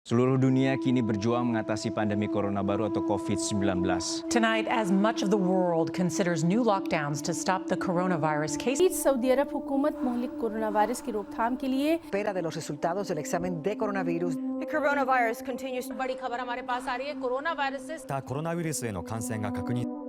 Seluruh dunia kini berjuang mengatasi pandemi corona baru atau COVID-19. Tonight, as much of the world considers new lockdowns to stop the coronavirus case. सऊदी अरब हुकूमत मुहलिक corona virus की रोकथाम के लिए espera de los resultados del examen de coronavirus. The coronavirus continues. बड़ी खबर हमारे पास आ रही है कोरोना वायरस से コロナウイルスへの感染が確認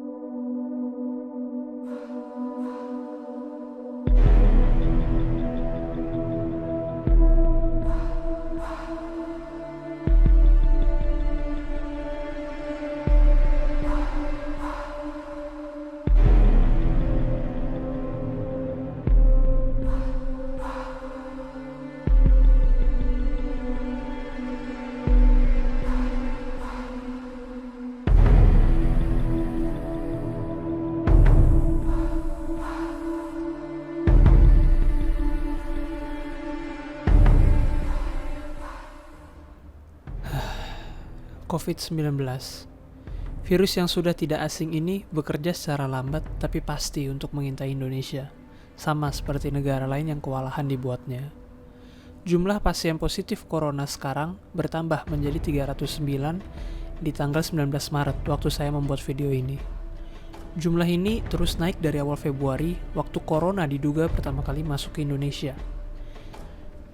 COVID-19. Virus yang sudah tidak asing ini bekerja secara lambat tapi pasti untuk mengintai Indonesia, sama seperti negara lain yang kewalahan dibuatnya. Jumlah pasien positif corona sekarang bertambah menjadi 309 di tanggal 19 Maret waktu saya membuat video ini. Jumlah ini terus naik dari awal Februari waktu corona diduga pertama kali masuk ke Indonesia.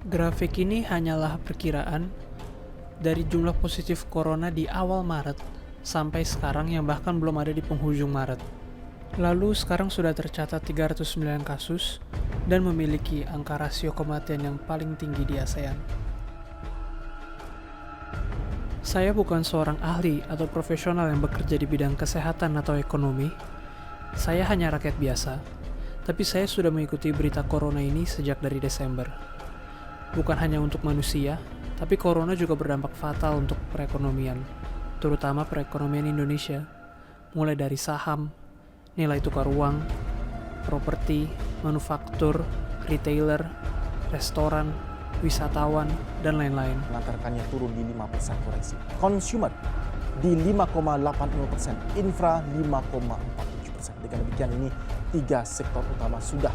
Grafik ini hanyalah perkiraan dari jumlah positif corona di awal Maret sampai sekarang yang bahkan belum ada di penghujung Maret. Lalu sekarang sudah tercatat 309 kasus dan memiliki angka rasio kematian yang paling tinggi di ASEAN. Saya bukan seorang ahli atau profesional yang bekerja di bidang kesehatan atau ekonomi. Saya hanya rakyat biasa. Tapi saya sudah mengikuti berita corona ini sejak dari Desember. Bukan hanya untuk manusia, tapi corona juga berdampak fatal untuk perekonomian, terutama perekonomian Indonesia, mulai dari saham, nilai tukar uang, properti, manufaktur, retailer, restoran, wisatawan, dan lain-lain. Mengantarkannya turun di 5% koreksi. Consumer di 5,80%, infra 5,47%. Dengan demikian ini tiga sektor utama sudah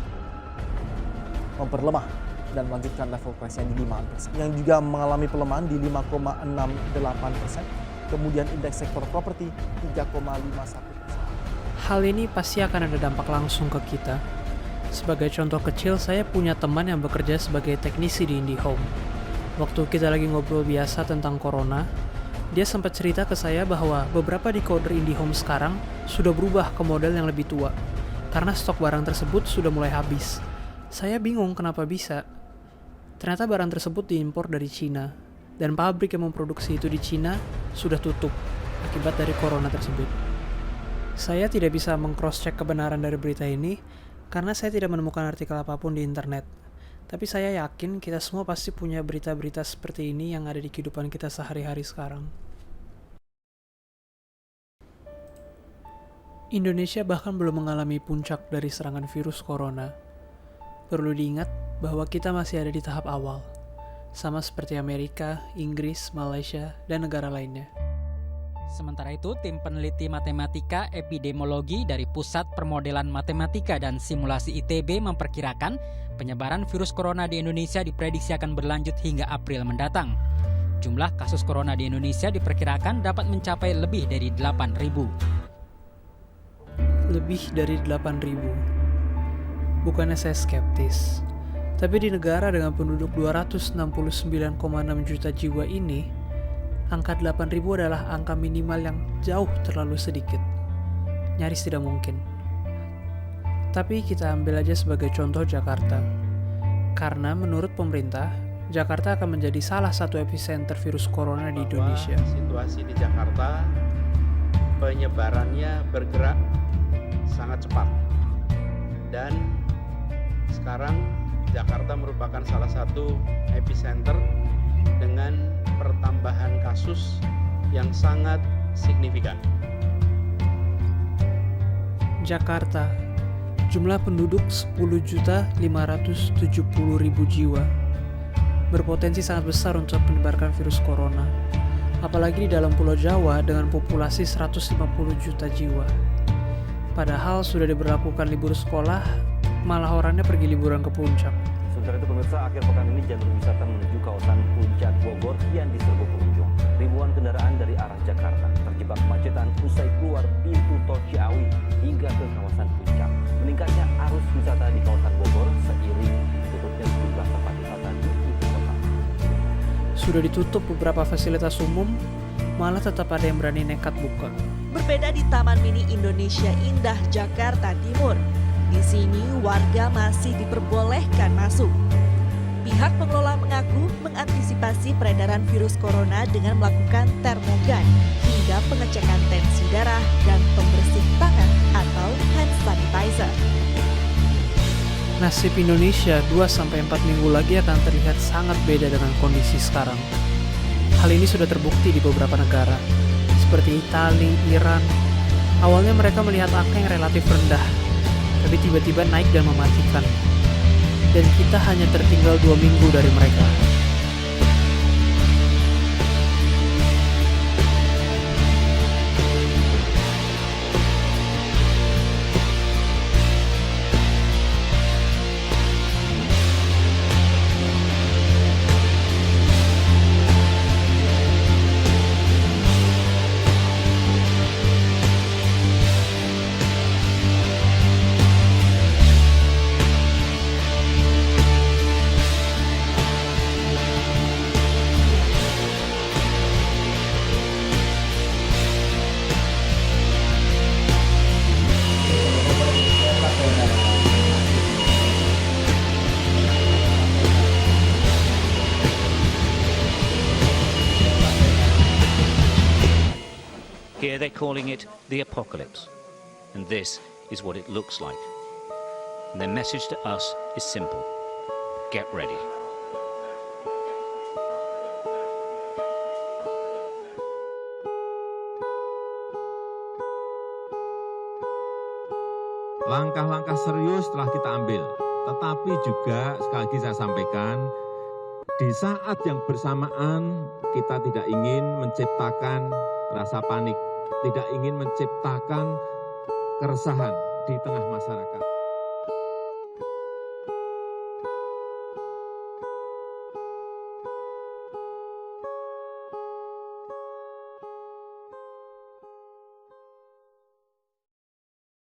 memperlemah dan melanjutkan level koreksi di 5%. Yang juga mengalami pelemahan di 5,68%. Kemudian indeks sektor properti 3,51%. Hal ini pasti akan ada dampak langsung ke kita. Sebagai contoh kecil, saya punya teman yang bekerja sebagai teknisi di IndiHome. Waktu kita lagi ngobrol biasa tentang corona, dia sempat cerita ke saya bahwa beberapa decoder IndiHome sekarang sudah berubah ke model yang lebih tua, karena stok barang tersebut sudah mulai habis. Saya bingung kenapa bisa. Ternyata barang tersebut diimpor dari Cina, dan pabrik yang memproduksi itu di Cina sudah tutup akibat dari corona tersebut. Saya tidak bisa meng-cross-check kebenaran dari berita ini, karena saya tidak menemukan artikel apapun di internet. Tapi saya yakin kita semua pasti punya berita-berita seperti ini yang ada di kehidupan kita sehari-hari sekarang. Indonesia bahkan belum mengalami puncak dari serangan virus corona. Perlu diingat bahwa kita masih ada di tahap awal, sama seperti Amerika, Inggris, Malaysia, dan negara lainnya. Sementara itu, tim peneliti matematika epidemiologi dari Pusat Permodelan Matematika dan Simulasi ITB memperkirakan penyebaran virus corona di Indonesia diprediksi akan berlanjut hingga April mendatang. Jumlah kasus corona di Indonesia diperkirakan dapat mencapai lebih dari 8.000. Lebih dari 8.000. Bukannya saya skeptis, tapi di negara dengan penduduk 269,6 juta jiwa ini, angka 8.000 adalah angka minimal yang jauh terlalu sedikit. Nyaris tidak mungkin. Tapi kita ambil aja sebagai contoh Jakarta. Karena menurut pemerintah, Jakarta akan menjadi salah satu epicenter virus corona di Indonesia. Situasi di Jakarta, penyebarannya bergerak sangat cepat. Dan sekarang Jakarta merupakan salah satu epicenter dengan pertambahan kasus yang sangat signifikan. Jakarta, jumlah penduduk 10.570.000 jiwa, berpotensi sangat besar untuk menyebarkan virus corona, apalagi di dalam Pulau Jawa dengan populasi 150 juta jiwa. Padahal sudah diberlakukan libur sekolah, malah orangnya pergi liburan ke puncak. Sementara itu pemirsa, akhir pekan ini jalur wisata menuju kawasan Puncak Bogor kian diserbu pengunjung. Jakarta terjebak kemacetan usai keluar pintu tol Ciawi hingga ke kawasan Puncak. Meningkatnya arus wisata di kawasan Bogor seiring tutupnya sejumlah tempat wisata di ibu kota. Sudah ditutup beberapa fasilitas umum, malah tetap ada yang berani nekat buka. Berbeda di Taman Mini Indonesia Indah Jakarta Timur. Di sini warga masih diperbolehkan masuk. Pihak pengelola mengaku mengantisipasi peredaran virus corona dengan melakukan termogan hingga pengecekan tensi darah dan pembersih tangan atau hand sanitizer. Nasib Indonesia 2-4 minggu lagi akan terlihat sangat beda dengan kondisi sekarang. Hal ini sudah terbukti di beberapa negara, seperti Italia, Iran. Awalnya mereka melihat angka yang relatif rendah, tapi tiba-tiba naik dan mematikan. Dan kita hanya tertinggal 2 minggu dari mereka. Here they're calling it the apocalypse, and this is what it looks like. And their message to us is simple: get ready. Langkah-langkah serius telah kita ambil, tetapi juga sekali lagi saya sampaikan, di saat yang bersamaan kita tidak ingin menciptakan rasa panik, tidak ingin menciptakan keresahan di tengah masyarakat.